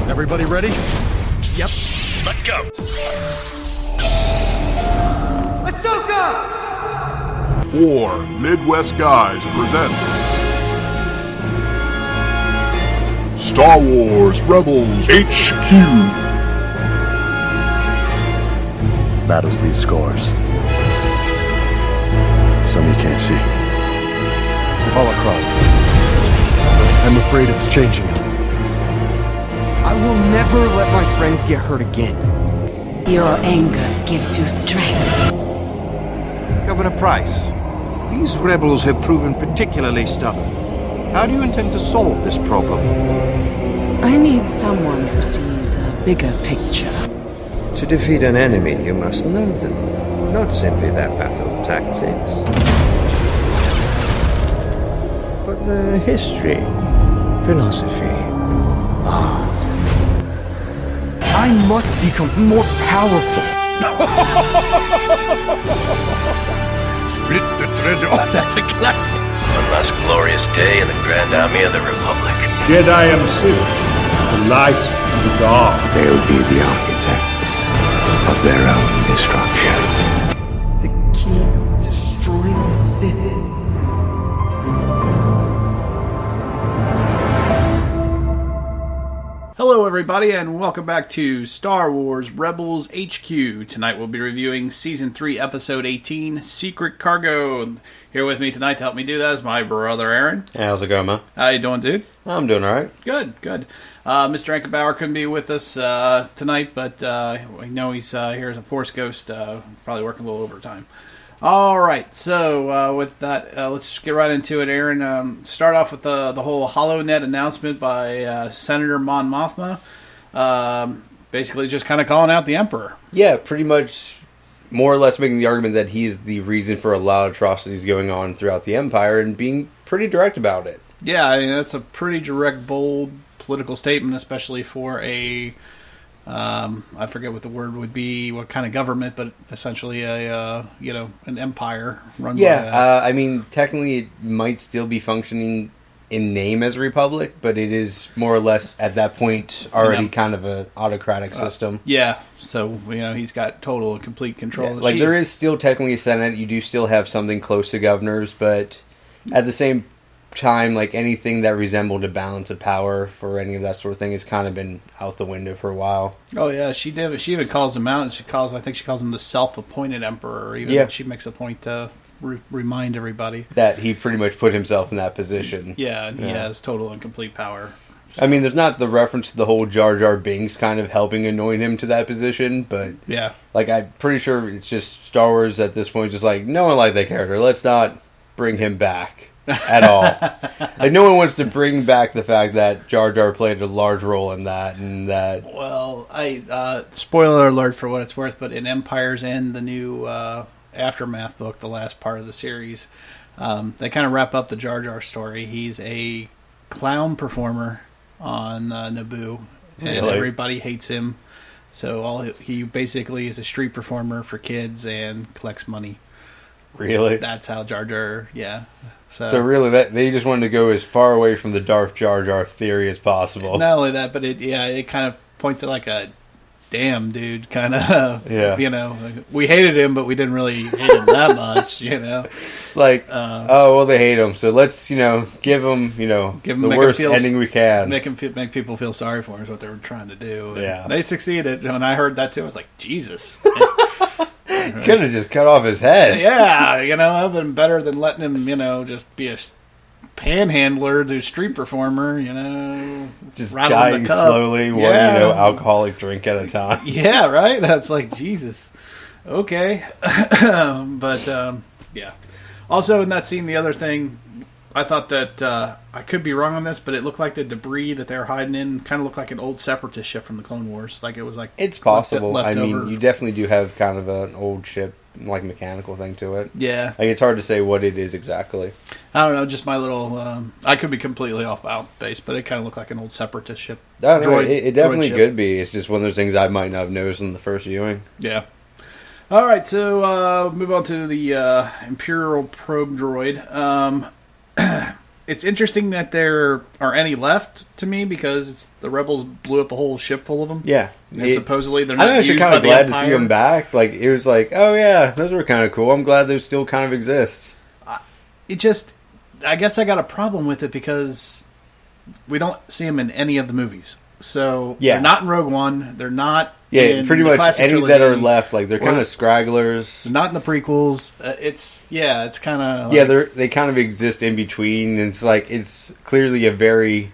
Everybody ready? Yep. Let's go. Ahsoka! 4 Midwest Guys presents Star Wars Rebels HQ. Battles leave scars. Some you can't see. Holocron. I'm afraid it's changing him. I will never let my friends get hurt again. Your anger gives you strength. Governor Price, these rebels have proven particularly stubborn. How do you intend to solve this problem? I need someone who sees a bigger picture. To defeat an enemy, you must know them, not simply their battle tactics, but their history, philosophy, art. I must become more powerful. Split the treasure. Oh, That's a classic. One last glorious day in the Grand Army of the Republic. Jedi and Sith, the light and the dark. They'll be the architects of their own destruction. The key to destroying the Sith. Hello everybody and welcome back to Star Wars Rebels HQ. Tonight we'll be reviewing Season 3 Episode 18, Secret Cargo. Here with me tonight to help me do that is my brother Aaron. Hey, how's it going, man? How you doing, dude? I'm doing alright. Good. Mr. Ankenbauer couldn't be with us tonight, but we know he's here as a Force Ghost, probably working a little overtime. Alright, so with that, let's get right into it, Aaron. Start off with the whole HoloNet announcement by Senator Mon Mothma. Basically just kind of calling out the Emperor. Yeah, pretty much more or less making the argument that he's the reason for a lot of atrocities going on throughout the Empire and being pretty direct about it. Yeah, I mean, that's a pretty direct, bold political statement, especially for a... I forget what the word would be, what kind of government, but essentially an empire run by... Yeah, I mean, technically it might still be functioning in name as a republic, but it is more or less, at that point, already kind of an autocratic system. Yeah, so, he's got total and complete control. Yeah, like, there is still technically a Senate, you do still have something close to governors, but at the same time, like, anything that resembled a balance of power for any of that sort of thing has kind of been out the window for a while. Oh yeah, she even calls him out. I think she calls him the self-appointed emperor. She makes a point to remind everybody that he pretty much put himself in that position. Yeah, and he has total and complete power. I mean, there's not the reference to the whole Jar Jar Binks kind of helping anoint him to that position, but yeah, like, I'm pretty sure it's just Star Wars at this point, just like, no one liked that character. Let's not bring him back at all. Like, no one wants to bring back the fact that Jar Jar played a large role in that, and that... Well, spoiler alert for what it's worth, but in Empire's End, the new Aftermath book, the last part of the series, they kind of wrap up the Jar Jar story. He's a clown performer on Naboo, and everybody hates him. So he basically is a street performer for kids and collects money. Really? That's how Jar Jar, yeah. So really, they just wanted to go as far away from the Darth Jar Jar theory as possible. Not only that, but it kind of points at like a damn dude kind of. Yeah. We hated him, but we didn't really hate him that much. It's like, they hate him, so let's give him the worst ending we can. Make people feel sorry for him is what they were trying to do. Yeah. And they succeeded. When I heard that too, I was like, Jesus. Could have just cut off his head. Yeah, that would have been better than letting him, just be a panhandler, do street performer, just dying slowly, one alcoholic drink at a time. Yeah, right. That's like Jesus. Okay, but yeah. Also, in that scene, the other thing, I thought that I could be wrong on this, but it looked like the debris that they were hiding in kind of looked like an old Separatist ship from the Clone Wars. Like it was like it's possible. I mean, you definitely do have kind of an old ship, like mechanical thing to it. Yeah, like it's hard to say what it is exactly. I don't know. Just my little. I could be completely off base, but it kind of looked like an old Separatist ship. No, it definitely could be. It's just one of those things I might not have noticed in the first viewing. Yeah. All right, so move on to the Imperial probe droid. it's interesting that there are any left to me because the rebels blew up a whole ship full of them. Yeah, and supposedly they're not. I'm actually used kind by of the glad to Empire. see them back. Like it was like, oh yeah, those were kind of cool. I'm glad those still kind of exist. It just, I guess I got a problem with it because we don't see them in any of the movies. So they're not in Rogue One. They're not. In pretty the much classic any trilogy. that are left, like they're kind of scragglers. They're not in the prequels. It's kind of they kind of exist in between. And it's like it's clearly a very.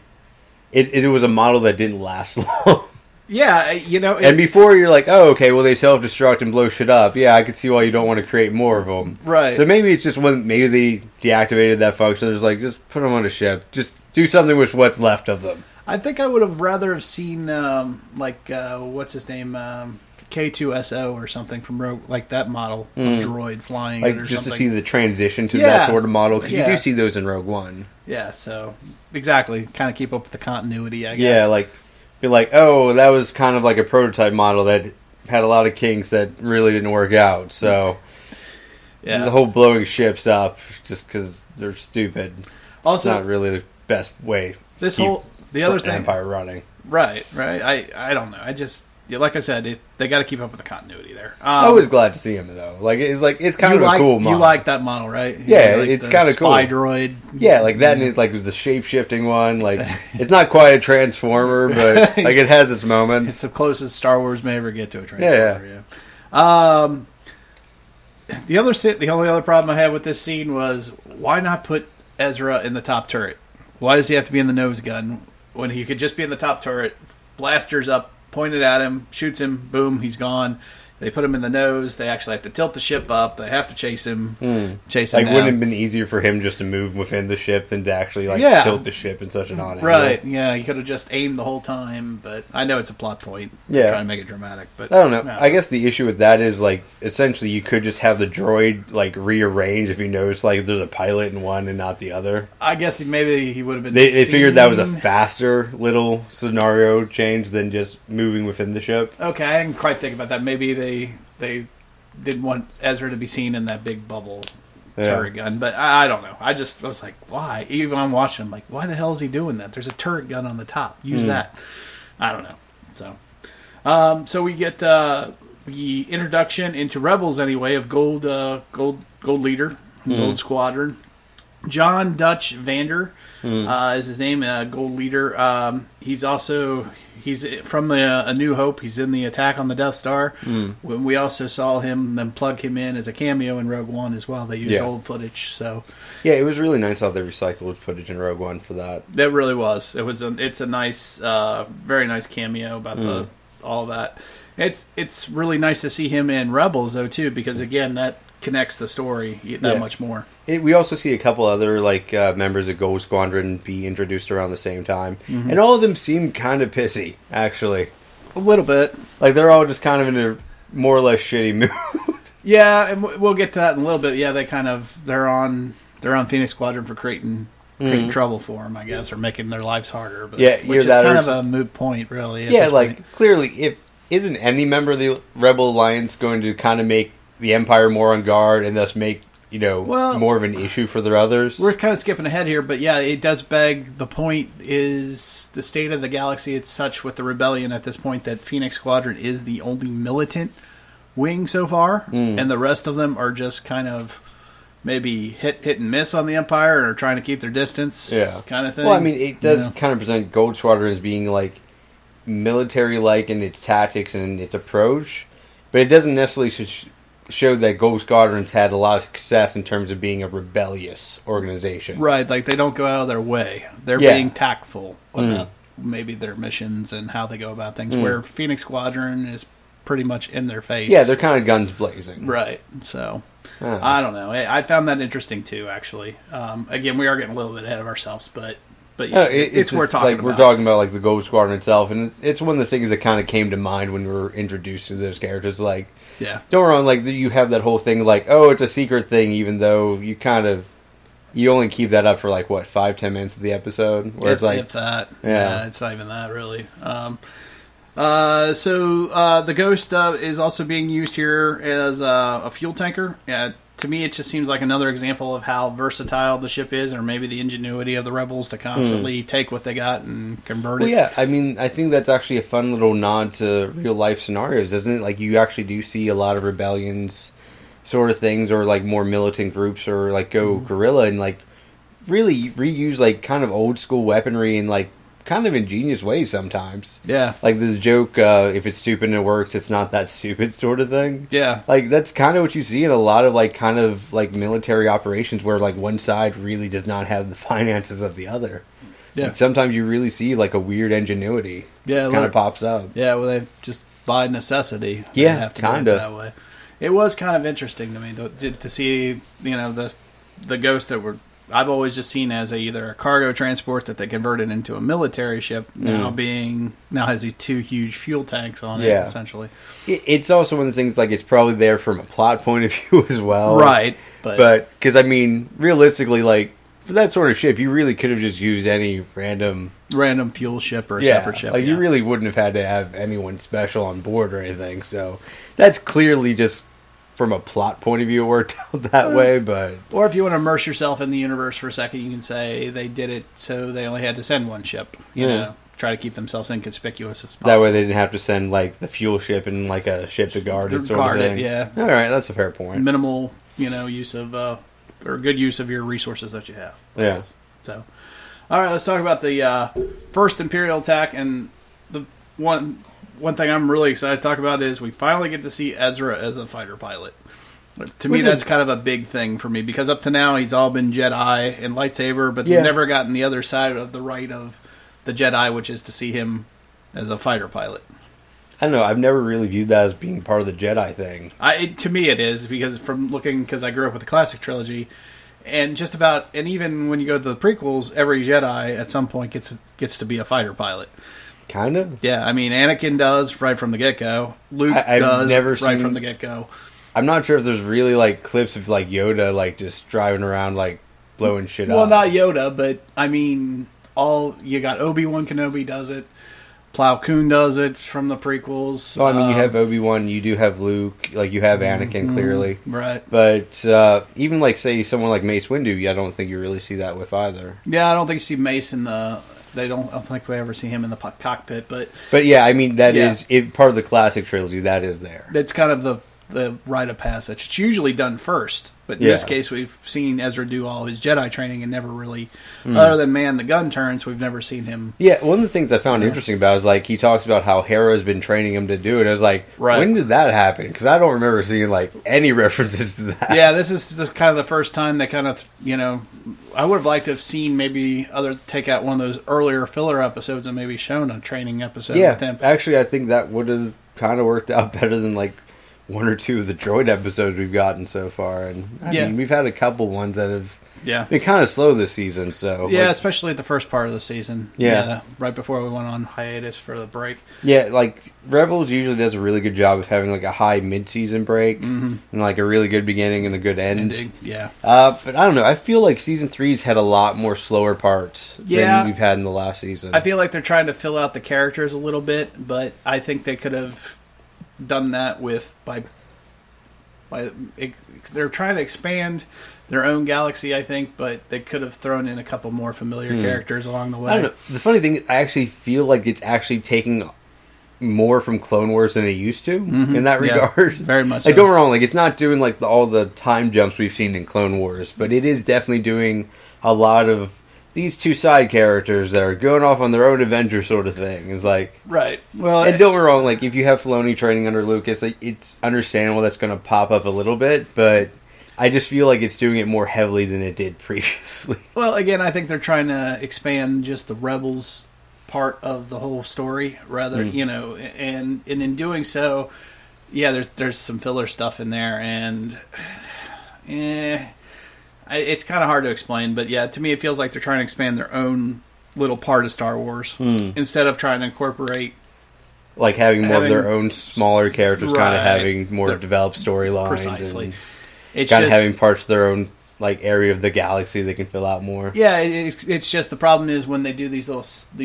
It was a model that didn't last long. Yeah, and before you're like, oh, okay, well they self-destruct and blow shit up. Yeah, I could see why you don't want to create more of them. Right. So maybe it's just when maybe they deactivated that function. There's like, just put them on a ship. Just do something with what's left of them. I think I would have rather have seen what's his name, K2SO or something from Rogue, like that model of droid flying, like or just something. to see the transition to that sort of model because you do see those in Rogue One. Yeah, so exactly, kind of keep up with the continuity, I guess. Yeah, like be like, oh, that was kind of like a prototype model that had a lot of kinks that really didn't work out. So the whole blowing ships up just because they're stupid. Also, it's not really the best way. The other thing, Empire running. Right. I don't know. I just, like I said, they got to keep up with the continuity there. I was glad to see him though. It's kind of a cool model. You like that model, right? Yeah, it's kind of cool. Spy droid. Yeah, like that, and it's like the shape shifting one. Like it's not quite a transformer, but like it has its moments. It's the closest Star Wars may ever get to a transformer. Yeah. The only other problem I had with this scene was why not put Ezra in the top turret? Why does he have to be in the nose gun when he could just be in the top turret? Blasters up, pointed at him, shoots him, boom, he's gone. They put him in the nose. They actually have to tilt the ship up. They have to chase him. Chase him. Like, wouldn't it have been easier for him just to move within the ship than to actually tilt the ship in such an odd angle? Right. Yeah, he could have just aimed the whole time. But I know it's a plot point to try and make it dramatic. But I don't know. I guess the issue with that is like essentially you could just have the droid like rearrange if you notice like there's a pilot in one and not the other. I guess maybe he would have been. They figured that was a faster little scenario change than just moving within the ship. Okay, I didn't quite think about that. Maybe they didn't want Ezra to be seen in that big bubble turret gun, but I don't know. I was like, why? Even when I'm watching, I'm like, why the hell is he doing that? There's a turret gun on the top. Use that. I don't know. So we get the introduction into Rebels anyway of Gold Leader, Gold Squadron. John Dutch Vander is his name, Gold Leader. He's from A New Hope. He's in the attack on the Death Star. When we also saw them plug him in as a cameo in Rogue One as well. They used old footage. So yeah, it was really nice how they recycled footage in Rogue One for that. That really was. It's a nice, very nice cameo about all that. It's really nice to see him in Rebels though too, because again that connects the story that much more. We also see a couple other members of Gold Squadron be introduced around the same time, and all of them seem kind of pissy. Actually, a little bit. Like they're all just kind of in a more or less shitty mood. Yeah, and we'll get to that in a little bit. Yeah, they're on Phoenix Squadron for creating trouble for them, I guess, or making their lives harder. But, which is kind of a moot point, really. Yeah, clearly, if isn't any member of the Rebel Alliance going to kind of make the Empire more on guard and thus make more of an issue for their others? We're kind of skipping ahead here, but yeah, it does beg the point is the state of the galaxy. It's such with the rebellion at this point that Phoenix Squadron is the only militant wing so far, and the rest of them are just kind of maybe hit and miss on the Empire or trying to keep their distance, kind of thing. Well, I mean, it does kind of present Gold Squadron as being like military-like in its tactics and its approach, but it doesn't necessarily showed that Gold Squadron's had a lot of success in terms of being a rebellious organization. Right, like they don't go out of their way. They're being tactful about maybe their missions and how they go about things, where Phoenix Squadron is pretty much in their face. Yeah, they're kind of guns blazing. Right, so I don't know. I found that interesting too, actually. Again, we are getting a little bit ahead of ourselves, but yeah, it's worth talking about. We're talking about like the Gold Squadron itself, and it's one of the things that kind of came to mind when we were introduced to those characters. Like, don't get me wrong, like you have that whole thing, like, oh, it's a secret thing, even though you only keep that up for like what 5-10 minutes of the episode, where it's like if that, it's not even that really. So the Ghost is also being used here as a fuel tanker to me, it just seems like another example of how versatile the ship is, or maybe the ingenuity of the rebels to constantly take what they got and convert it. Well, yeah, I mean, I think that's actually a fun little nod to real life scenarios, isn't it? Like, you actually do see a lot of rebellions sort of things, or like more militant groups, or like go guerrilla and like really reuse like kind of old school weaponry in like kind of ingenious ways sometimes. Yeah. Like this joke, if it's stupid and it works, it's not that stupid sort of thing. Yeah. Like that's kind of what you see in a lot of like kind of like military operations where like one side really does not have the finances of the other. Yeah. Like, sometimes you really see like a weird ingenuity. Yeah. Kind of pops up. Yeah, well, they just by necessity. Yeah, they have to kind do it of that way. It was kind of interesting to me to see, you know, the ghosts that were I've always just seen as either a cargo transport that they converted into a military ship, now has these 2 huge fuel tanks on it, essentially. It's also one of the things, like, it's probably there from a plot point of view as well. Right. But, because, I mean, realistically, like, for that sort of ship, you really could have just used any random fuel ship or a separate ship. Like, you really wouldn't have had to have anyone special on board or anything, so that's clearly just from a plot point of view, it worked out that way, but... Or if you want to immerse yourself in the universe for a second, you can say they did it so they only had to send one ship. You know, try to keep themselves inconspicuous as possible. That way they didn't have to send, like, the fuel ship and, like, a ship to guard it sort of thing. Yeah. All right, that's a fair point. Minimal, use of... or good use of your resources that you have. Yeah. So, all right, let's talk about the first Imperial attack, and the one thing I'm really excited to talk about is we finally get to see Ezra as a fighter pilot. To me, that's kind of a big thing for me, because up to now he's all been Jedi and lightsaber, but we've never gotten the other side of the right of the Jedi, which is to see him as a fighter pilot. I don't know. I've never really viewed that as being part of the Jedi thing. To me, it is, because because I grew up with the classic trilogy, and even when you go to the prequels, every Jedi at some point gets to be a fighter pilot. Kind of? Yeah, I mean, Anakin does right from the get-go. Luke does from the get-go. I'm not sure if there's really, like, clips of, like, Yoda, like, just driving around, like, blowing shit up. Well, not Yoda, but, I mean, you got Obi-Wan Kenobi does it. Plo Koon does it from the prequels. Well, I mean, you have Obi-Wan, you do have Luke, like, you have Anakin, clearly. Right. But even, like, say, someone like Mace Windu, I don't think you really see that with either. Yeah, I don't think you see Mace in the... I don't think we ever see him in the cockpit, but yeah, I mean that is part of the classic trilogy. That is there. It's kind of the rite of passage. It's usually done first, but in this case, we've seen Ezra do all of his Jedi training and never really, other than man the gun turns, we've never seen him. Yeah, one of the things I found interesting about is like he talks about how Hera's been training him to do it. I was like, when did that happen? Because I don't remember seeing like any references to that. Yeah, this is kind of the first time they kind of I would have liked to have seen maybe take out one of those earlier filler episodes and maybe shown a training episode with him. Actually, I think that would have kind of worked out better than like one or two of the droid episodes we've gotten so far. And I mean, we've had a couple ones that have been kind of slow this season. So especially the first part of the season. Right before we went on hiatus for the break. Yeah, like Rebels usually does a really good job of having like a high mid-season break and like a really good beginning and a good ending. But I don't know. I feel like season 3's had a lot more slower parts than we've had in the last season. I feel like they're trying to fill out the characters a little bit, but I think they could have done that they're trying to expand their own galaxy, I think, but they could have thrown in a couple more familiar characters along the way. I don't know. The funny thing is, I actually feel like it's actually taking more from Clone Wars than it used to in that regard. Very much. Like, don't get me wrong, like it's not doing like all the time jumps we've seen in Clone Wars, but it is definitely doing a lot of these two side characters that are going off on their own adventure sort of thing. Is like well, and don't get me wrong, like if you have Filoni training under Lucas, like it's understandable that's going to pop up a little bit, but I just feel like it's doing it more heavily than it did previously. Well, again, I think they're trying to expand just the Rebels part of the whole story, rather, and in doing so, there's some filler stuff in there, and it's kind of hard to explain, but to me it feels like they're trying to expand their own little part of Star Wars instead of trying to incorporate, like having more of their own smaller characters, kind of having more developed storylines. Precisely. It's kind of having parts of their own like area of the galaxy they can fill out more. Yeah, it's just the problem is when they do these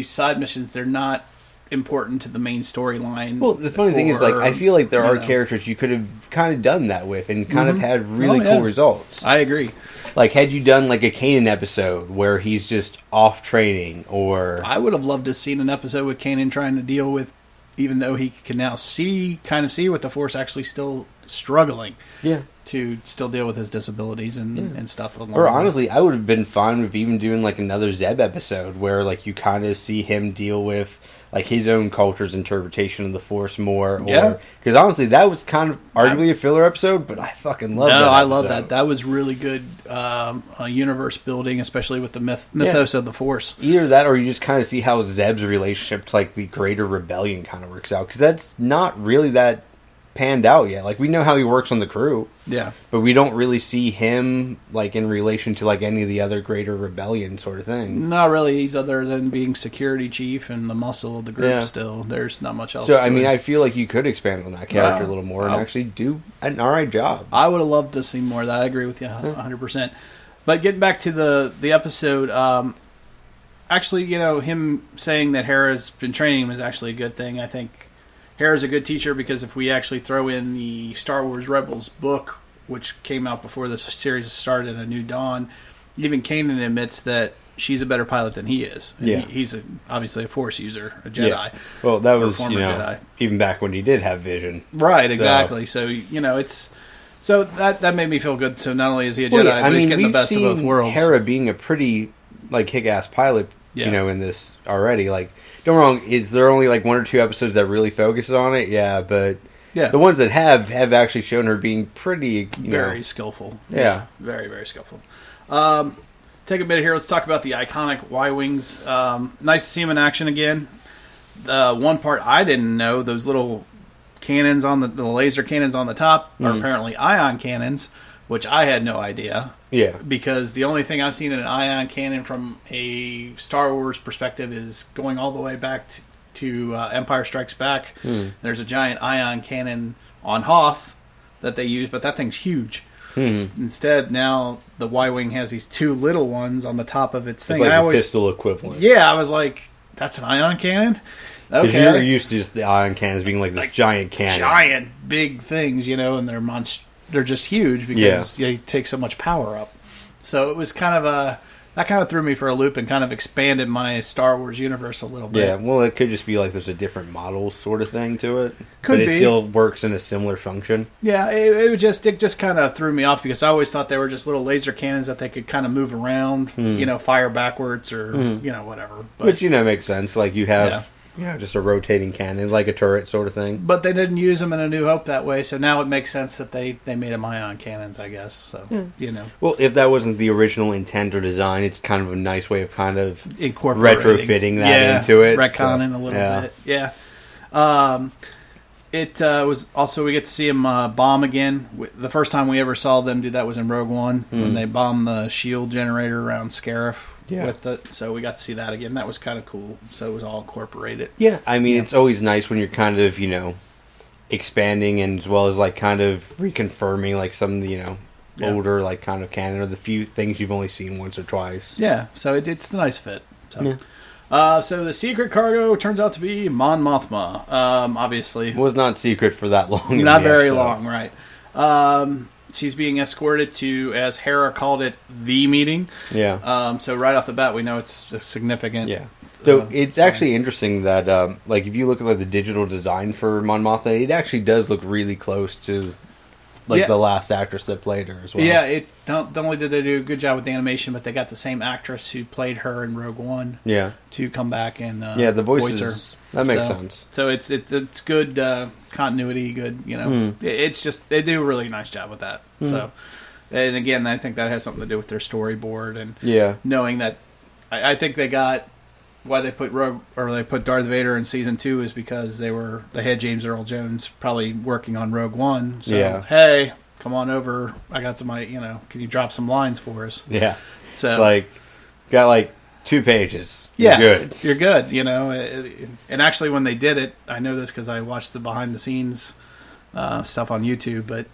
side missions, they're not important to the main storyline. Well, the funny thing is, like, I feel like there are characters you could have kind of done that with and kind of had really cool results. I agree. Like, had you done, like, a Kanan episode where he's just off training, or... I would have loved to have seen an episode with Kanan trying to deal with, even though he can now kind of see with the Force actually still struggling. Yeah. To still deal with his disabilities and stuff. Or honestly, I would have been fine with even doing like another Zeb episode where like you kind of see him deal with like his own culture's interpretation of the Force more. Yeah. Because honestly, that was kind of arguably a filler episode, but I fucking love that. No, I love that. That was really good universe building, especially with the mythos of the Force. Either that, or you just kind of see how Zeb's relationship to like the Greater Rebellion kind of works out. Because that's not really that panned out yet. Like, we know how he works on the crew, but we don't really see him like in relation to like any of the other Greater Rebellion sort of thing. Not really. He's other than being security chief and the muscle of the group. Still, there's not much else. So I mean, I feel like you could expand on that character a little more and actually do an alright job. I would have loved to see more of that. I agree with you 100%. But getting back to the episode, actually, you know, him saying that Hera's been training him is actually a good thing. I think Hera's a good teacher because if we actually throw in the Star Wars Rebels book, which came out before this series started, A New Dawn, even Kanan admits that she's a better pilot than he is. And he's obviously a Force user, a Jedi. Yeah. Well, that was, Jedi. Even back when he did have vision. Right, exactly. So, you know, it's... So that made me feel good. So not only is he a Jedi, but he's getting the best of both worlds. Hera being a pretty, like, kick-ass pilot, you know, in this already. Like, don't get me wrong, is there only, like, 1 or 2 episodes that really focuses on it? Yeah, but... Yeah. The ones that have actually shown her being pretty, very skillful. Yeah. Very, very skillful. Take a minute here. Let's talk about the iconic Y-Wings. Nice to see them in action again. One part I didn't know, those little cannons on the laser cannons on the top are apparently ion cannons, which I had no idea. Yeah. Because the only thing I've seen in an ion cannon from a Star Wars perspective is going all the way back to Empire Strikes Back. There's a giant ion cannon on Hoth that they use, but that thing's huge. Instead, now the Y-Wing has these 2 little ones on the top of its thing. It's like a pistol equivalent. Yeah, I was like, that's an ion cannon? Because you're used to just the ion cannons being like this giant cannon. Giant, big things, you know, and they're just huge because they take so much power up. So it was kind of that kind of threw me for a loop and kind of expanded my Star Wars universe a little bit. Yeah, well, it could just be like there's a different model sort of thing to it. But it still works in a similar function. Yeah, it just kind of threw me off because I always thought they were just little laser cannons that they could kind of move around, you know, fire backwards or, you know, whatever. But, which, you know, makes sense. Like you have... Yeah, just a rotating cannon, like a turret sort of thing. But they didn't use them in A New Hope that way, so now it makes sense that they made them ion cannons, I guess. So, you know. Well, if that wasn't the original intent or design, it's kind of a nice way of kind of retrofitting that into it. Retconning a little bit. Yeah. It was also, we get to see him bomb again. The first time we ever saw them do that was in Rogue One, when they bombed the shield generator around Scarif. With it, so we got to see that again. That was kind of cool. So it was all incorporated. Yeah, I mean, it's always nice when you're kind of, you know, expanding and as well as like kind of reconfirming like some of the, you know, older like kind of canon or the few things you've only seen once or twice. Yeah, so it's a nice fit. So. So the secret cargo turns out to be Mon Mothma. Obviously, it was not secret for that long. Not very long, right? She's being escorted to, as Hera called it, the meeting. Yeah. So right off the bat, we know it's a significant. Yeah. So it's actually interesting that, like, if you look at like the digital design for Mon Mothma, it actually does look really close to, like, the last actress that played her as well. Yeah. Not only did they do a good job with the animation, but they got the same actress who played her in Rogue One. Yeah. To come back and the voices. Voice her. That makes sense. So it's good continuity, good, you know. It's just, they do a really nice job with that. So, and again, I think that has something to do with their storyboard and knowing that I think they got why they put Darth Vader in season 2 is because they had James Earl Jones probably working on Rogue One. So hey, come on over. I got somebody, you know, can you drop some lines for us? Yeah. So it's like got like 2 pages. You're good, you know. And actually, when they did it, I know this because I watched the behind the scenes stuff on YouTube. But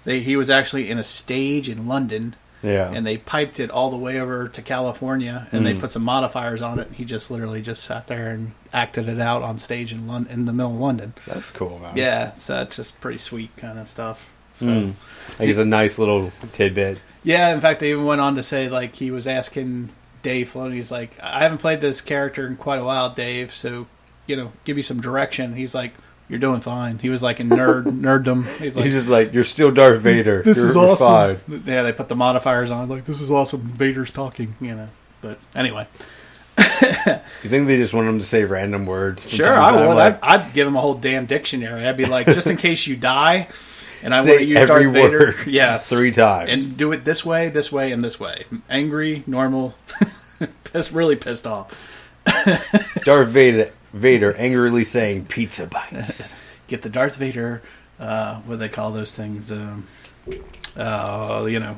he was actually in a stage in London Yeah. And they piped it all the way over to California, and they put some modifiers on it. He just literally just sat there and acted it out on stage in in the middle of London. That's cool, man. Yeah, so that's just pretty sweet kind of stuff. So, Like it's a nice little tidbit. Yeah, in fact, they even went on to say, like, he was asking Dave Filoni, he's like, I haven't played this character in quite a while, Dave, so, give me some direction. He's like, you're doing fine. He was like in nerddom. He's just like, you're still Darth Vader. This is awesome. Fine. Yeah, they put the modifiers on. Like, this is awesome. Vader's talking, But anyway. You think they just want him to say random words? Sure, I would. Like, I'd give him a whole damn dictionary. I'd be like, just in case you die, and I want to use every Darth Vader. word Yes. 3 times. And do it this way, and this way. Angry, normal, really pissed off. Darth Vader angrily saying pizza bites. Get the Darth Vader, what do they call those things? Voice emulator.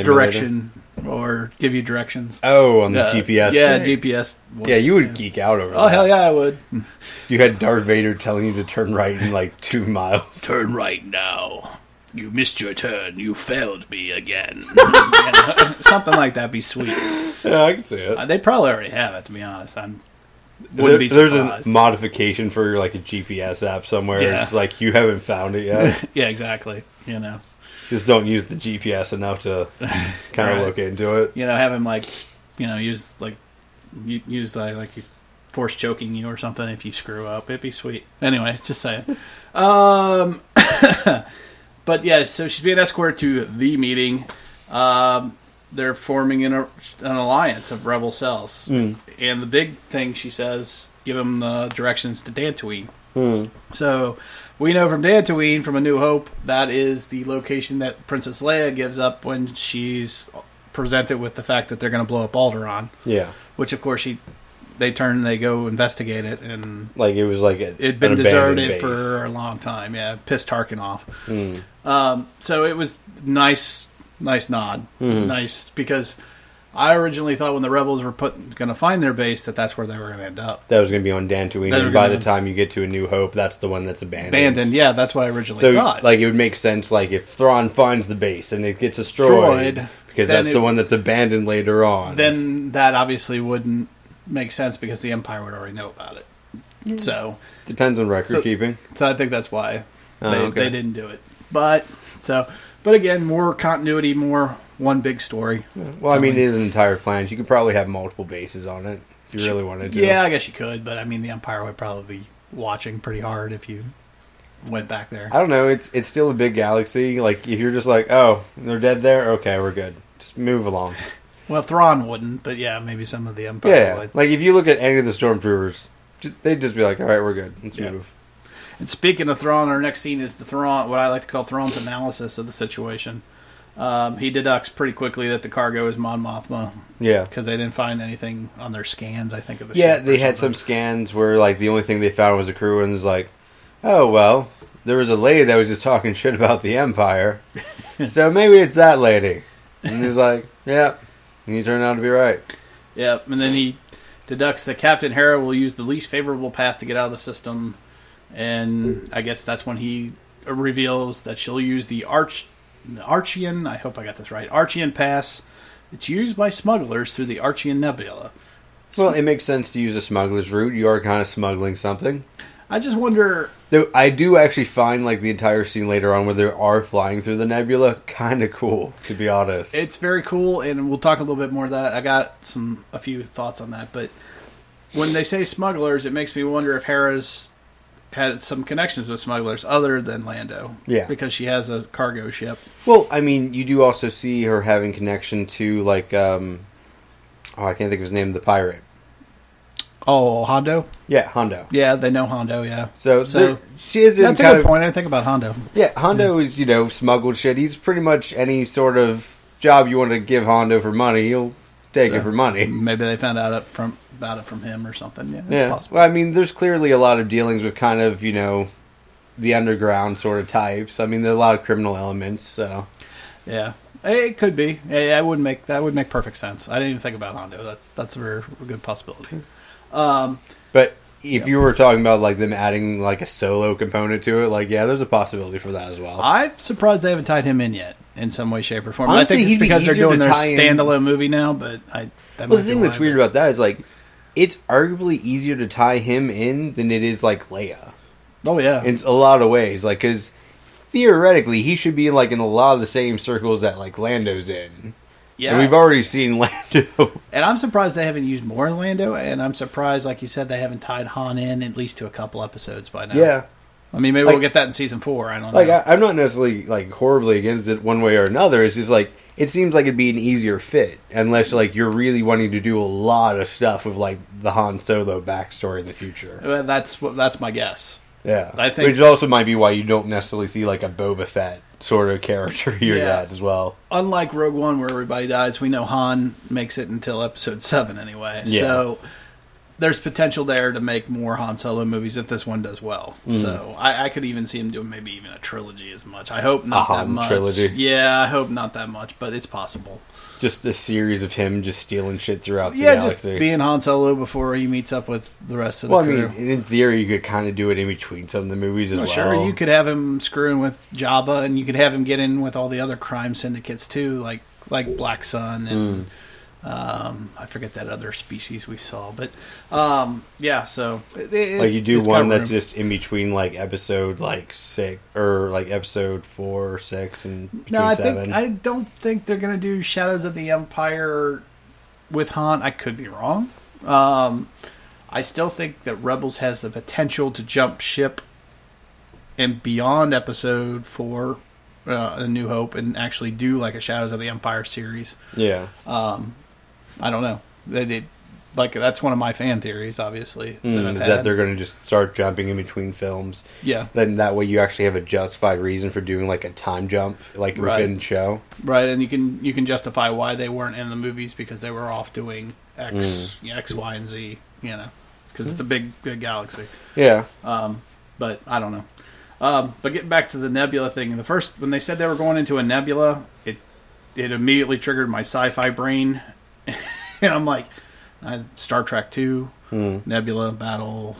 Direction, or give you directions. Oh, on the GPS Yeah, thing? GPS. Yeah, you would geek out over that. Oh, hell yeah, I would. You had Darth Vader telling you to turn right in like 2 miles. Turn right now. You missed your turn. You failed me again. Something like that would be sweet. Yeah, I can see it. They probably already have it, to be honest. Wouldn't be surprised. There's a modification for like a GPS app somewhere. Yeah. It's like you haven't found it yet. Yeah, exactly. Just don't use the GPS enough to kind of look into it. Have him like, use like he's force choking you or something if you screw up. It'd be sweet. Anyway, just saying. But yeah, so she's being escorted to the meeting. They're forming an alliance of rebel cells. And the big thing, she says, give them the directions to Dantooine. So we know from Dantooine, from A New Hope, that is the location that Princess Leia gives up when she's presented with the fact that they're going to blow up Alderaan. Yeah. Which, of course, they go investigate it, and like it was like it'd been deserted for a long time. Yeah, pissed Tarkin off. So it was nice nod, nice, because I originally thought when the rebels were going to find their base that's where they were going to end up. That was going to be on Dantooine, and by the time you get to A New Hope, that's the one that's abandoned. Yeah, that's what I originally thought. Like it would make sense, like if Thrawn finds the base and it gets destroyed because that's the one that's abandoned later on. Then that obviously wouldn't make sense because the Empire would already know about it. So depends on record keeping. So I think that's why they didn't do it. But again, more continuity, more one big story. Well, I mean, it is an entire planet. You could probably have multiple bases on it if you really wanted to. Yeah, I guess you could, but I mean, the Empire would probably be watching pretty hard if you went back there. I don't know. It's still a big galaxy. Like, if you're just like, oh, they're dead there? Okay, we're good. Just move along. Well, Thrawn wouldn't, but yeah, maybe some of the Empire would. Like, if you look at any of the Stormtroopers, they'd just be like, all right, we're good. Let's move. And speaking of Thrawn, our next scene is the Thrawn, what I like to call Thrawn's analysis of the situation. He deducts pretty quickly that the cargo is Mon Mothma. Yeah. Because they didn't find anything on their scans, I think, of the ship. Yeah, they had some scans where, like, the only thing they found was a crew, and it was like, oh, well, there was a lady that was just talking shit about the Empire, so maybe it's that lady. And he was like, yeah, and he turned out to be right. Yep, and then he deducts that Captain Hera will use the least favorable path to get out of the system, and I guess that's when he reveals that she'll use the Archean, I hope I got this right, Archean Pass. It's used by smugglers through the Archean Nebula. Well, it makes sense to use a smuggler's route. You are kind of smuggling something. I just wonder... Though I do actually find, like, the entire scene later on where they are flying through the nebula kind of cool, to be honest. It's very cool, and we'll talk a little bit more of that. I got a few thoughts on that, but when they say smugglers, it makes me wonder if Hera's had some connections with smugglers other than Lando. Yeah. Because she has a cargo ship. Well, I mean, you do also see her having connection to, like, I can't think of his name, the pirate. Oh, Hondo? Yeah, Hondo. Yeah, they know Hondo, yeah. So she is in that's a good point. I didn't think about Hondo. Yeah, Hondo is, smuggled shit. He's pretty much any sort of job you want to give Hondo for money, he'll take it for money. Maybe they found out about it from him or something. Yeah, it's possible. Well, I mean, there's clearly a lot of dealings with kind of, the underground sort of types. I mean, there's a lot of criminal elements, so... Yeah. It could be. That would make perfect sense. I didn't even think about Hondo. That's a very good possibility. But if you were talking about like them adding like a solo component to it, like there's a possibility for that as well. I'm surprised they haven't tied him in yet. in some way, shape, or form. Honestly, I think he'd it's be because they're easier doing to their tie in- standalone movie now. But Well, the thing that's weird about that is like it's arguably easier to tie him in than it is like Leia. Oh yeah, in a lot of ways, like because theoretically he should be like in a lot of the same circles that like Lando's in. Yeah, and we've already seen Lando. And I'm surprised they haven't used more Lando, and I'm surprised, like you said, they haven't tied Han in at least to a couple episodes by now. Yeah. I mean, maybe Like- we'll get that in season 4. I don't know. Like I'm not necessarily like horribly against it one way or another. It's just like it seems like it'd be an easier fit unless like you're really wanting to do a lot of stuff with like the Han Solo backstory in the future. Well, that's my guess. Yeah, I think, which also might be why you don't necessarily see like a Boba Fett sort of character here yet as well. Unlike Rogue One, where everybody dies, we know Han makes it until Episode 7 anyway. Yeah. So there's potential there to make more Han Solo movies if this one does well. So I could even see him doing maybe even a trilogy as much. I hope not that much. Trilogy. Yeah, I hope not that much, but it's possible. Just a series of him just stealing shit throughout the Yeah, galaxy. just being Han Solo before he meets up with the rest of the Well, I crew. mean, in theory, you could kind of do it in between some of the movies as well. Sure, you could have him screwing with Jabba, and you could have him get in with all the other crime syndicates too, like Black Sun and I forget that other species we saw, but yeah. So like you do it's one got that's room. just in between like episode like 6 or like episode 4 or 6 and between No, I 7. don't think they're gonna do Shadows of the Empire with Han. I could be wrong. I still think that Rebels has the potential to jump ship and beyond episode 4, A New Hope, and actually do like a Shadows of the Empire series. Yeah. I don't know. Like that's one of my fan theories, obviously. Is that they're going to just start jumping in between films? Yeah. Then that way you actually have a justified reason for doing like a time jump, like within the show. Right, and you can justify why they weren't in the movies because they were off doing X, Y, and Z. You know, because it's a big galaxy. Yeah. But I don't know. But getting back to the nebula thing, when they said they were going into a nebula, it immediately triggered my sci-fi brain, and I'm like, Star Trek 2, Nebula battle.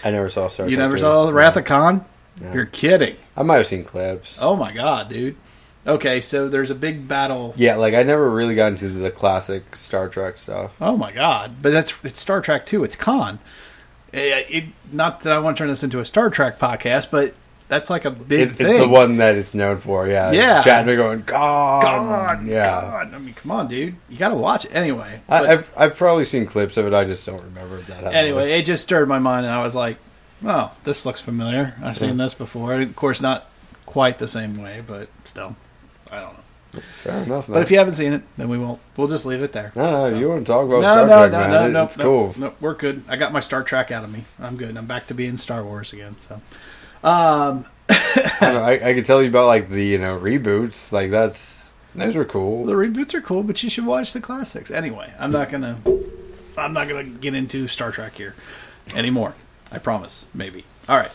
I never saw Star Trek. You never 2. saw Wrath of Khan? No. You're kidding. I might have seen clips. Oh my god, dude. Okay, so there's a big battle. Yeah, like I never really got into the classic Star Trek stuff. Oh my god, but it's Star Trek 2. It's Khan. Not that I want to turn this into a Star Trek podcast, but that's like a big thing. It's the one that it's known for, yeah. Yeah. Shatner going, God. God. I mean, come on, dude. You got to watch it. Anyway. I've probably seen clips of it. I just don't remember if that happened. Anyway, it just stirred my mind, and I was like, oh, this looks familiar. I've seen this before. Of course, not quite the same way, but still. I don't know. Fair enough, man. But if you haven't seen it, then we won't. We'll just leave it there. No, you want to talk about Star Trek, man. It's cool. No, we're good. I got my Star Trek out of me. I'm good. I'm back to being Star Wars again. So, I could tell you about like the reboots. Like those were cool. The reboots are cool, but you should watch the classics. Anyway, I'm not gonna get into Star Trek here anymore. I promise. Maybe. All right.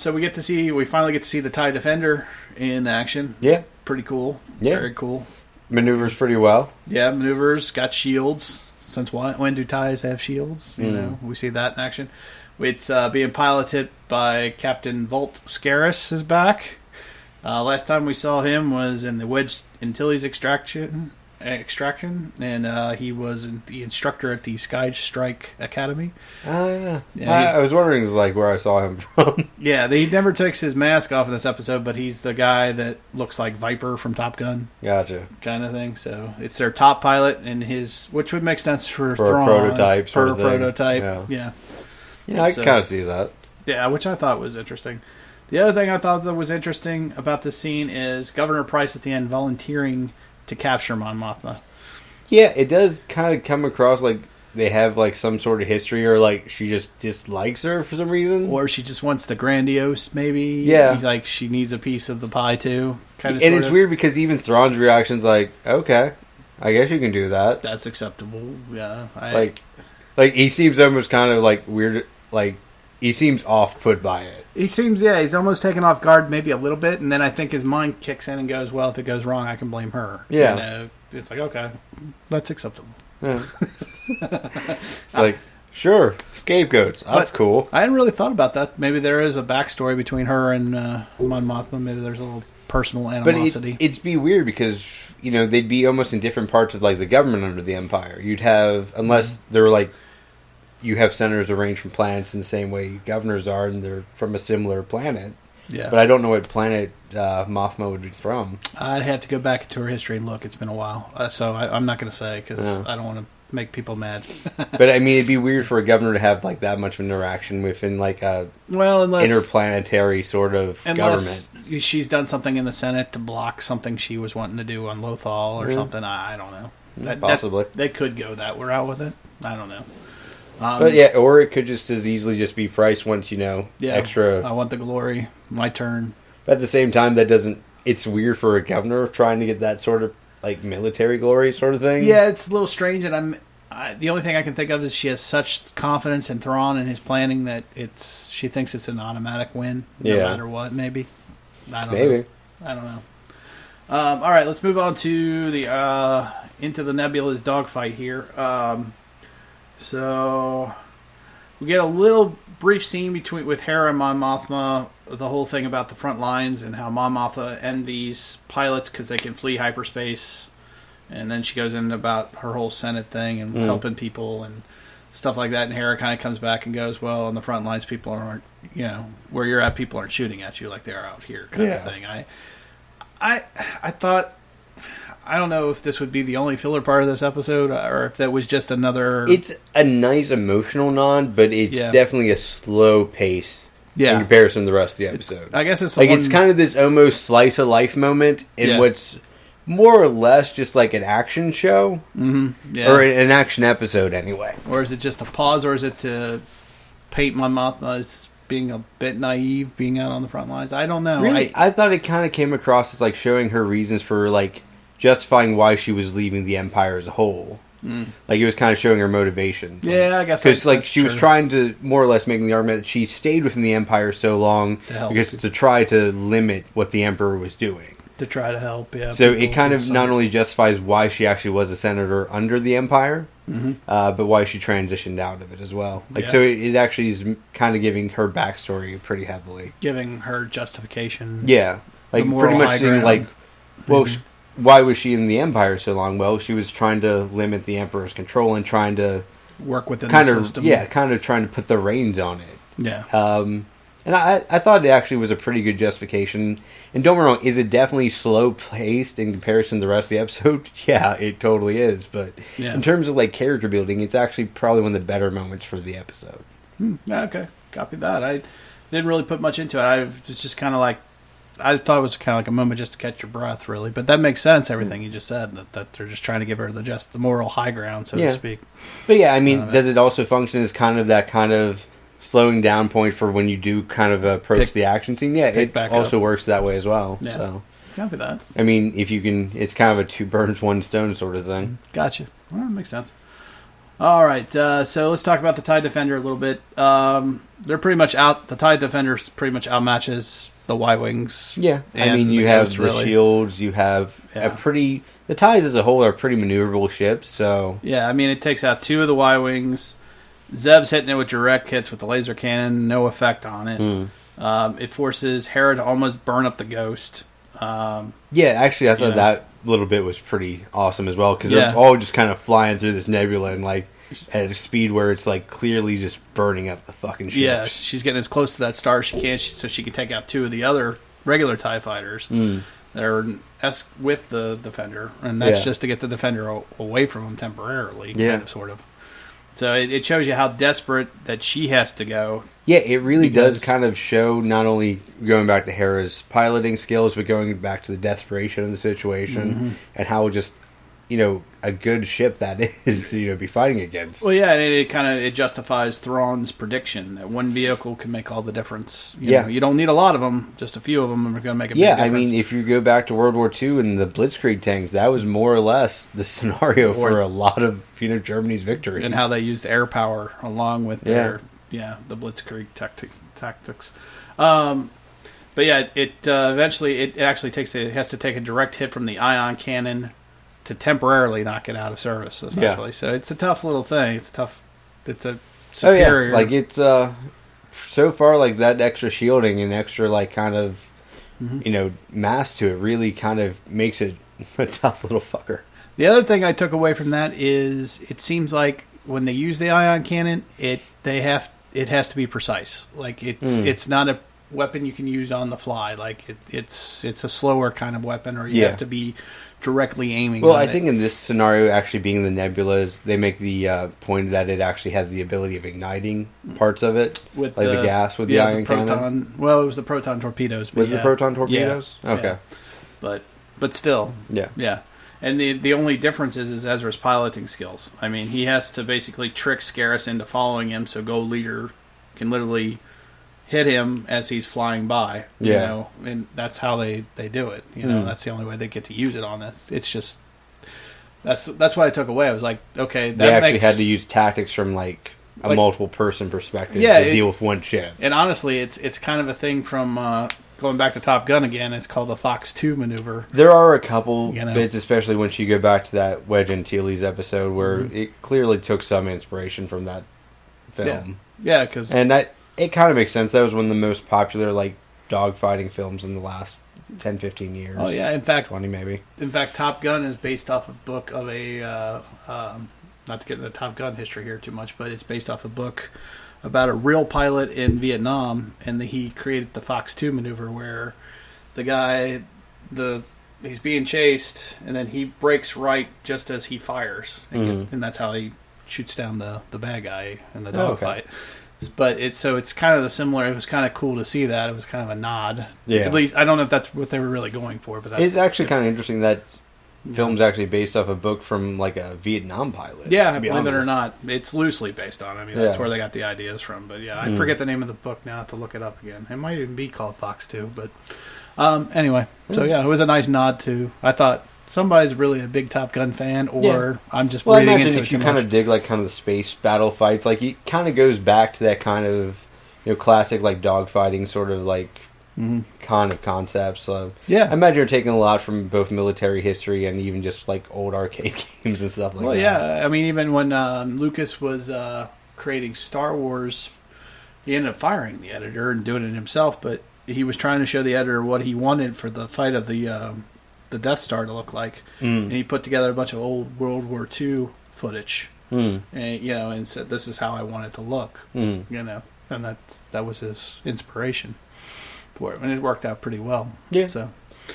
So we finally get to see the TIE Defender in action. Yeah. Pretty cool. Yeah. Very cool. Maneuvers pretty well. Yeah, maneuvers, got shields. Since when do TIEs have shields? You know, we see that in action. It's being piloted by Captain Volt Scaris is back. Last time we saw him was in the Wedge Antilles extraction, and he was the instructor at the Sky Strike Academy. Yeah. Yeah, I was wondering like where I saw him from. Yeah, he never takes his mask off in this episode, but he's the guy that looks like Viper from Top Gun. Gotcha. Kind of thing. So it's their top pilot, and which would make sense for thrawn, a prototype. For a prototype, yeah. Yeah, I can kind of see that. Yeah, which I thought was interesting. The other thing I thought that was interesting about this scene is Governor Price at the end volunteering to capture Mon Mothma. Yeah, it does kind of come across like they have like some sort of history, or like she just dislikes her for some reason, or she just wants the grandiose. Maybe, yeah, like she needs a piece of the pie too. And it's weird because even Thrawn's reaction's like, okay, I guess you can do that. That's acceptable. Yeah, like he seems almost kind of like weird. Like he seems off put by it. He seems, he's almost taken off guard maybe a little bit, and then I think his mind kicks in and goes, well, if it goes wrong, I can blame her. Yeah. It's like, okay, that's acceptable. Yeah. It's like, sure, scapegoats. That's cool. I hadn't really thought about that. Maybe there is a backstory between her and Mon Mothma. Maybe there's a little personal But animosity. it's be weird because, you know, they'd be almost in different parts of, like, the government under the Empire. You'd have, unless they're, like, you have senators arranged from planets in the same way governors are, and they're from a similar planet. Yeah. But I don't know what planet Mothma would be from. I'd have to go back into her history and look. It's been a while. So I'm not going to say because I don't want to make people mad. But, I mean, it'd be weird for a governor to have, like, that much of an interaction within, like, a interplanetary sort of government. Unless she's done something in the Senate to block something she was wanting to do on Lothal or something. I don't know. Possibly. They could go that route with it. I don't know. But yeah, or it could just as easily just be Price wants, extra. I want the glory. My turn. But at the same time, that doesn't. It's weird for a governor trying to get that sort of like military glory sort of thing. Yeah, it's a little strange, and the only thing I can think of is she has such confidence in Thrawn and his planning that she thinks it's an automatic win, no matter what. Maybe. I don't know. I don't know. All right, let's move on to the into the Nebula's dogfight here. So we get a little brief scene with Hera and Mon Mothma, the whole thing about the front lines and how Mon Mothma envies pilots because they can flee hyperspace, and then she goes in about her whole Senate thing and helping people and stuff like that. And Hera kind of comes back and goes, "Well, on the front lines, people aren't, where you're at, people aren't shooting at you like they are out here," kind of thing. I thought. I don't know if this would be the only filler part of this episode, or if that was just another... It's a nice emotional nod, but it's definitely a slow pace in comparison to the rest of the episode. I guess it's it's kind of this almost slice of life moment in what's more or less just like an action show, or an action episode anyway. Or is it just a pause, or is it to paint Mon Mothma as being a bit naive, being out on the front lines? I don't know. Really, I thought it kind of came across as like showing her reasons for like justifying why she was leaving the Empire as a whole. Like, it was kind of showing her motivations. Yeah, I guess. Because, like, she was trying to, more or less, making the argument that she stayed within the Empire so long to try to limit what the Emperor was doing. To try to help, So it kind of not only justifies why she actually was a senator under the Empire, but why she transitioned out of it as well. Like, so it actually is kind of giving her backstory pretty heavily. Giving her justification. Yeah. Like, pretty much saying, like, well... Why was she in the Empire so long? Well, she was trying to limit the Emperor's control and trying to work within the system. Yeah, kind of trying to put the reins on it. Yeah. And I thought it actually was a pretty good justification. And don't get me wrong, is it definitely slow paced in comparison to the rest of the episode? Yeah, it totally is. But in terms of like character building, it's actually probably one of the better moments for the episode. Okay, copy that. I didn't really put much into it. I was just kind of like, I thought it was kind of like a moment just to catch your breath, really. But that makes sense, everything you just said, that they're just trying to give her the moral high ground, so to speak. But yeah, I mean, does it also function as kind of that kind of slowing down point for when you do kind of approach the action scene? Yeah, it also works that way as well. Yeah. So. Copy that. I mean, if you can, it's kind of a two birds, one stone sort of thing. Gotcha. Well, that makes sense. All right, so let's talk about the TIE Defender a little bit. They're pretty much out. The TIE Defender pretty much outmatches the Y-Wings. Yeah, I mean, you have the shields, you have the TIEs as a whole are pretty maneuverable ships, so... Yeah, I mean, it takes out 2 of the Y-Wings. Zeb's hitting it with direct hits with the laser cannon, no effect on it. It forces Hera to almost burn up the Ghost. Yeah, actually, I thought that little bit was pretty awesome as well, because they're all just kind of flying through this nebula and, like, at a speed where it's like clearly just burning up the fucking ships. Yeah, she's getting as close to that star as she can, so she can take out 2 of the other regular TIE fighters that are with the Defender, and that's just to get the Defender away from them temporarily, kind of, sort of. So it shows you how desperate that she has to go. Yeah, it really does kind of show not only going back to Hera's piloting skills, but going back to the desperation of the situation and how just, a good ship that is, be fighting against. Well, yeah, and it justifies Thrawn's prediction that one vehicle can make all the difference. You know, you don't need a lot of them; just a few of them are going to make a big difference. Yeah, I mean, if you go back to World War II and the Blitzkrieg tanks, that was more or less the scenario for a lot of Germany's victories, and how they used air power along with their the Blitzkrieg tactics. But yeah, it eventually it has to take a direct hit from the ion cannon to temporarily knock it out of service, essentially. So it's a tough little thing. It's a superior... Like, it's, so far, like, that extra shielding and extra, like, kind of mass to it really kind of makes it a tough little fucker. The other thing I took away from that is it seems like when they use the ion cannon, it has to be precise. Like it's not a weapon you can use on the fly. Like it's a slower kind of weapon, or you have to be directly aiming. Well, I think in this scenario, actually being the nebulas, they make the point that it actually has the ability of igniting parts of it, with like the gas with the ion proton cannon. Well, it was the proton torpedoes. Was it the proton torpedoes? Yeah, okay, but still, yeah. And the only difference is Ezra's piloting skills. I mean, he has to basically trick Scarus into following him, so Gold Leader can literally hit him as he's flying by. You know, and that's how they do it. That's the only way they get to use it on this. It's just that's what I took away. I was like, okay, that they actually had to use tactics from like a multiple person perspective to deal with one ship. And honestly, it's kind of a thing from. Going back to Top Gun again, it's called the Fox 2 maneuver. There are a couple bits, especially once you go back to that Wedge Antilles episode, where it clearly took some inspiration from that film. Yeah, because... And it kind of makes sense. That was one of the most popular dogfighting films in the last 10, 15 years. Oh, yeah. In fact... 20, maybe. In fact, Top Gun is based off a book of a... not to get into Top Gun history here too much, but it's based off a book about a real pilot in Vietnam, and he created the Fox 2 maneuver where the guy, he's being chased, and then he breaks right just as he fires, and that's how he shoots down the bad guy in the dogfight. But it's kind of the similar. It was kind of cool to see that. It was kind of a nod. Yeah. At least I don't know if that's what they were really going for, but it's actually kind of interesting that film's actually based off a book from a Vietnam pilot. Yeah, believe it or not, it's loosely based on. I mean, that's where they got the ideas from. But yeah, I forget the name of the book now. I have to look it up again. It might even be called Fox 2. But anyway, so yeah, it was a nice nod to. I thought somebody's really a big Top Gun fan, or I'm just reading imagine into if it you too kind much. of dig kind of the space battle fights, it kind of goes back to that kind of classic dogfighting sort of kind of concepts. So I imagine you're taking a lot from both military history and even just old arcade games and stuff like that. Well, yeah, I mean, even when Lucas was creating Star Wars, he ended up firing the editor and doing it himself. But he was trying to show the editor what he wanted for the fight of the Death Star to look like, and he put together a bunch of old World War II footage, and and said, "This is how I want it to look," and that was his inspiration. And it worked out pretty well. Yeah. So,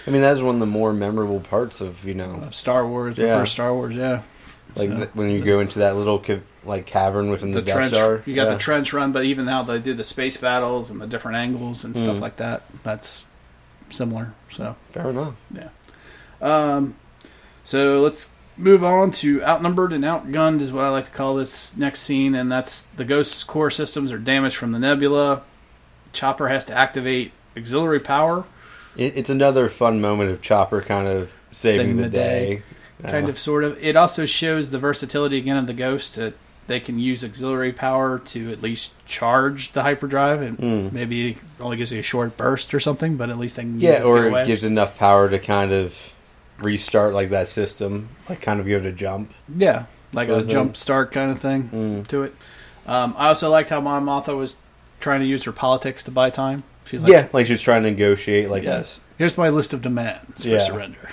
I mean, that's one of the more memorable parts of of Star Wars, the first Star Wars. Yeah. When you go into that little cavern within the Death trench. Star. You got the trench run, but even how they do the space battles and the different angles and stuff like that, that's similar. So fair enough. Yeah. So let's move on to Outnumbered and Outgunned is what I like to call this next scene, and that's the Ghost's core systems are damaged from the nebula. Chopper has to activate auxiliary power. It's another fun moment of Chopper kind of saving the day. Kind of, sort of. It also shows the versatility again of the Ghost. They can use auxiliary power to at least charge the hyperdrive, and maybe it only gives you a short burst or something, but at least they can use it to or get away. It gives enough power to kind of restart that system, kind of give it a jump. Yeah, a jump start kind of thing to it. I also liked how Mon Mothma was trying to use her politics to buy time. She's she's trying to negotiate this. Here's my list of demands for surrender.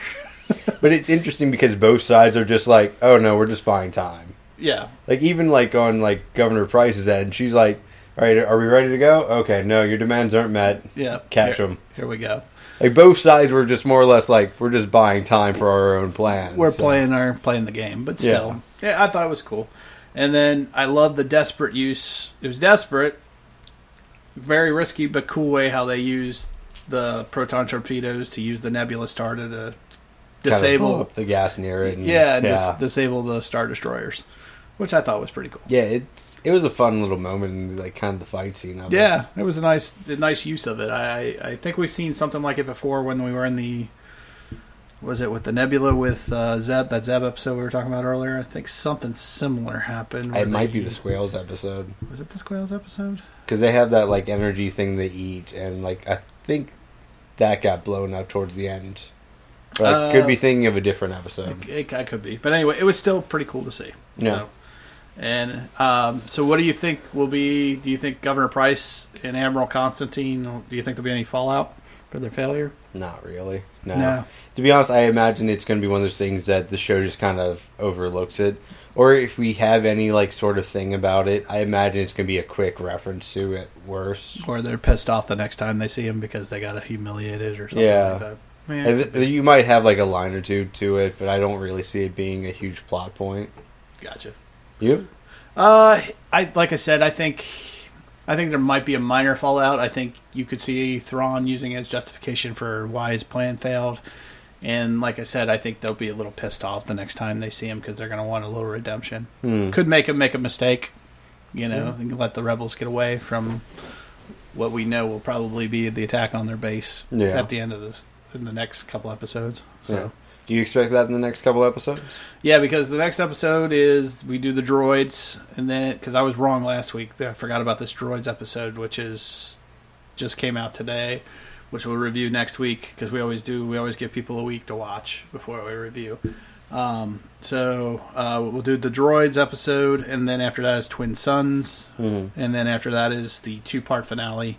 But it's interesting because both sides are just oh no, we're just buying time. Yeah. Even on Governor Price's end, she's all right, are we ready to go? Okay, no, your demands aren't met. Yeah. Catch them. Here we go. Both sides were just more or less we're just buying time for our own plan. We're playing the game, but still. Yeah, I thought it was cool. And then I love the desperate use. It was desperate. Very risky, but cool way how they used the proton torpedoes to use the nebula star to disable blow up the gas near it. And disable the Star Destroyers, which I thought was pretty cool. Yeah, it was a fun little moment in kind of the fight scene of it. Yeah, it was a nice use of it. I think we've seen something like it before when we were in the with the nebula with Zeb, that Zeb episode we were talking about earlier. I think something similar happened. It might be the Squales episode. Was it the Squales episode? Because they have that energy thing they eat, and I think that got blown up towards the end. But I could be thinking of a different episode. I could be, but anyway, it was still pretty cool to see. Yeah. So, and so, what do you think will be? Do you think Governor Price and Admiral Constantine? Do you think there'll be any fallout? for their failure? Not really. No. To be honest, I imagine it's going to be one of those things that the show just kind of overlooks it. Or if we have any like sort of thing about it, I imagine it's going to be a quick reference to it. Worse. Or they're pissed off the next time they see him because they got humiliated or something like that. You might have like a line or two to it, but I don't really see it being a huge plot point. Gotcha. You? Like I said, I think there might be a minor fallout. I think you could see Thrawn using it as justification for why his plan failed. And like I said, I think they'll be a little pissed off the next time they see him because they're going to want a little redemption. Could make him make a mistake, and let the rebels get away from what we know will probably be the attack on their base at the end of this, in the next couple episodes. So. Yeah. Do you expect that in the next couple episodes? Yeah, because the next episode is we do the droids, and then because I was wrong last week, I forgot about this droids episode, which just came out today, which we'll review next week because we always do. We always give people a week to watch before we review. So we'll do the droids episode, and then after that is Twin Suns, and then after that is the 2-part finale,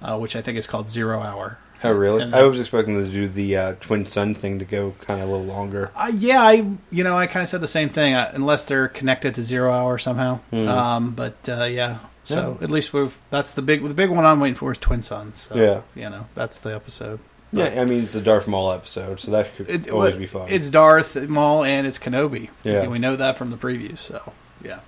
which I think is called 0 Hour. Oh, really? I was expecting them to do the Twin Sun thing to go kind of a little longer. I kind of said the same thing, unless they're connected to 0 Hour somehow. So at least that's the big one I'm waiting for is Twin Suns. So, that's the episode. But, yeah, I mean, it's a Darth Maul episode, so that could always be fun. It's Darth Maul and it's Kenobi. Yeah. We know that from the previews, so, yeah.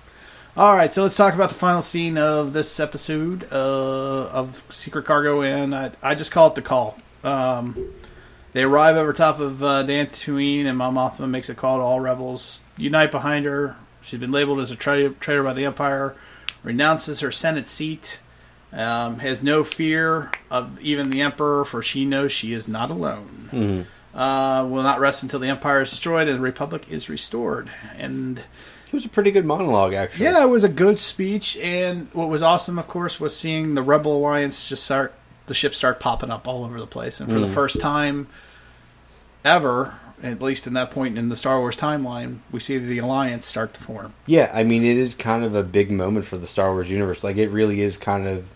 All right, so let's talk about the final scene of this episode of Secret Cargo, and I just call it the call. They arrive over top of Dantooine, and Mon Mothma makes a call to all rebels. Unite behind her. She's been labeled as a traitor by the Empire. Renounces her Senate seat. Has no fear of even the Emperor, for she knows she is not alone. Will not rest until the Empire is destroyed and the Republic is restored. And it was a pretty good monologue, actually. Yeah, it was a good speech, and what was awesome, of course, was seeing the Rebel Alliance the ships start popping up all over the place. And for the first time ever, at least in that point in the Star Wars timeline, we see the Alliance start to form. Yeah, I mean, it is kind of a big moment for the Star Wars universe. Like, it really is kind of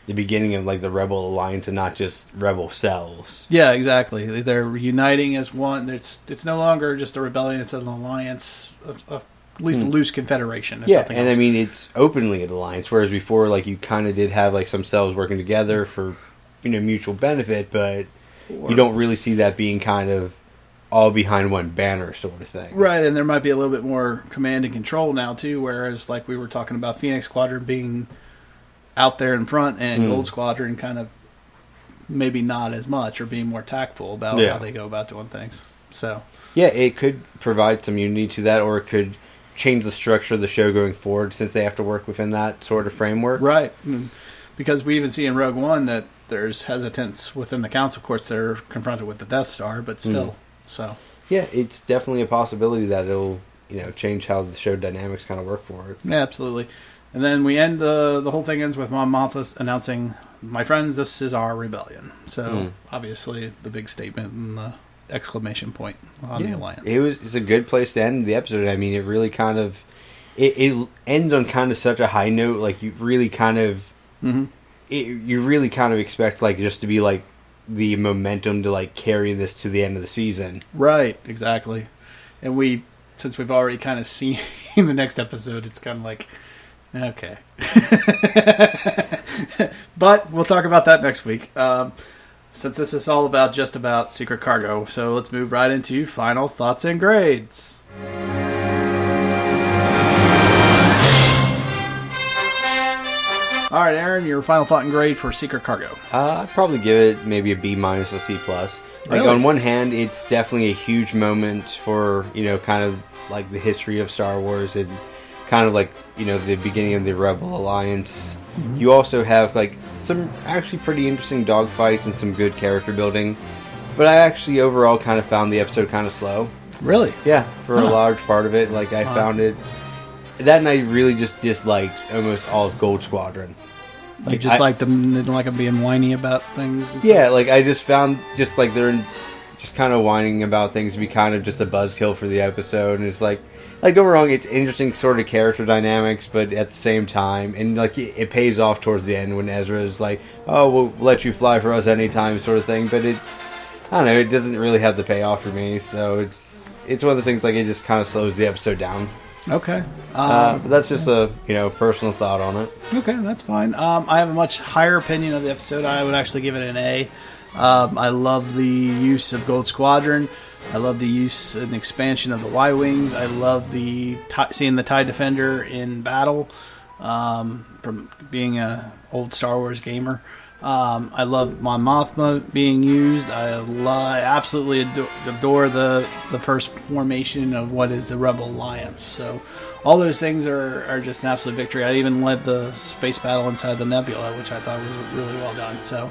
the beginning of, like, the Rebel Alliance and not just Rebel cells. Yeah, exactly. They're uniting as one. It's no longer just a rebellion, it's an alliance of at least a loose confederation. Yeah, and I mean, it's openly an alliance, whereas before, like, you kind of did have, like, some cells working together for, mutual benefit, but you don't really see that being kind of all behind one banner sort of thing. Right, and there might be a little bit more command and control now, too, whereas, like, we were talking about Phoenix Squadron being out there in front, and Gold Squadron kind of maybe not as much, or being more tactful about how they go about doing things. So yeah, it could provide some unity to that, or it could change the structure of the show going forward, since they have to work within that sort of framework. Right. Because we even see in Rogue One that there's hesitance within the council. Of course, they're confronted with the Death Star, but still. So yeah, it's definitely a possibility that it'll change how the show dynamics kind of work for it. Yeah, absolutely. And then we end the whole thing ends with Mon Mothma announcing, "My friends, this is our rebellion." So obviously the big statement and the exclamation point on the Alliance. It's a good place to end the episode. I mean, it really kind of it ends on kind of such a high note. Like, you really kind of you really kind of expect, like, just to be like the momentum to, like, carry this to the end of the season. Right, exactly. And since we've already kind of seen the next episode, it's kind of like, okay. But we'll talk about that next week. Since this is all just about Secret Cargo, so let's move right into final thoughts and grades. All right, Aaron, your final thought and grade for Secret Cargo. I'd probably give it maybe a B- or C+. Like, really? On one hand, it's definitely a huge moment for, kind of like the history of Star Wars and kind of like, the beginning of the Rebel Alliance. You also have, like, some actually pretty interesting dogfights and some good character building. But I actually overall kind of found the episode kind of slow. Really? Yeah, for a large part of it. Like, I found it... That night really just disliked almost all of Gold Squadron. Like, you just didn't like them being whiny about things? Yeah, like, I just found just, like, they're just kind of whining about things to be kind of just a buzzkill for the episode. And it's like like, don't get me wrong, it's interesting sort of character dynamics, but at the same time, and like it pays off towards the end when Ezra is like, "Oh, we'll let you fly for us anytime," sort of thing. But I don't know, it doesn't really have the payoff for me. So it's one of those things, like, it just kind of slows the episode down. Okay. But that's just a personal thought on it. Okay, that's fine. I have a much higher opinion of the episode. I would actually give it an A. I love the use of Gold Squadron. I love the use and expansion of the Y-Wings. I love seeing the TIE Defender in battle, from being an old Star Wars gamer. I love Mon Mothma being used. I absolutely adore the first formation of what is the Rebel Alliance. So all those things are just an absolute victory. I even led the space battle inside the Nebula, which I thought was really well done. So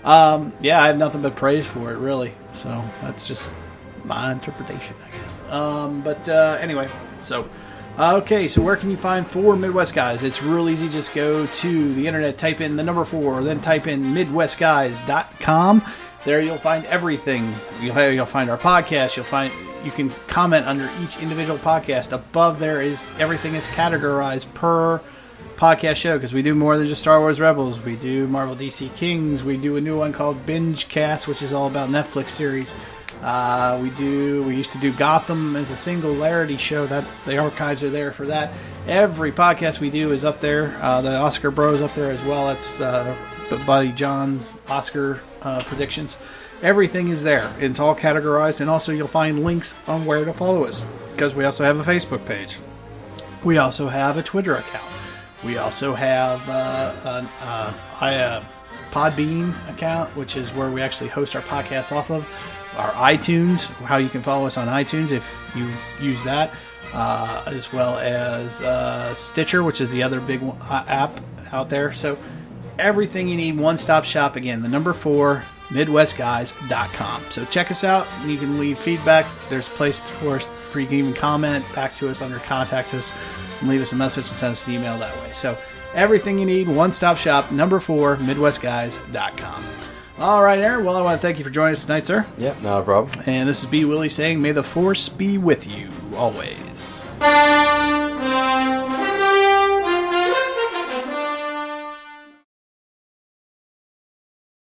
I have nothing but praise for it, really. So that's just my interpretation, I guess. Anyway, so okay, so where can you find 4 Midwest Guys? It's real easy. Just go to the internet, type in the number 4, then type in MidwestGuys.com. There you'll find everything. You'll find our podcast. You can comment under each individual podcast. Above there is everything is categorized per podcast show, because we do more than just Star Wars Rebels. We do Marvel DC Kings. We do a new one called Binge Cast, which is all about Netflix series. We used to do Gotham as a singularity show. That the archives are there for that. Every podcast we do is up there. The Oscar Bros up there as well. That's Buddy John's Oscar predictions. Everything is there. It's all categorized, and also you'll find links on where to follow us, because we also have a Facebook page. We also have a Twitter account. We also have a Podbean account, which is where we actually host our podcast off of. Our iTunes, how you can follow us on iTunes if you use that, as well as Stitcher, which is the other big app out there. So everything you need, one-stop shop. Again, the number 4, MidwestGuys.com. So check us out. You can leave feedback. There's a place for us where you can even comment back to us under Contact Us and leave us a message and send us an email that way. So everything you need, one-stop shop, number 4, MidwestGuys.com. All right, Aaron. Well, I want to thank you for joining us tonight, sir. Yep, not a problem. And this is B. Willie saying, may the Force be with you always.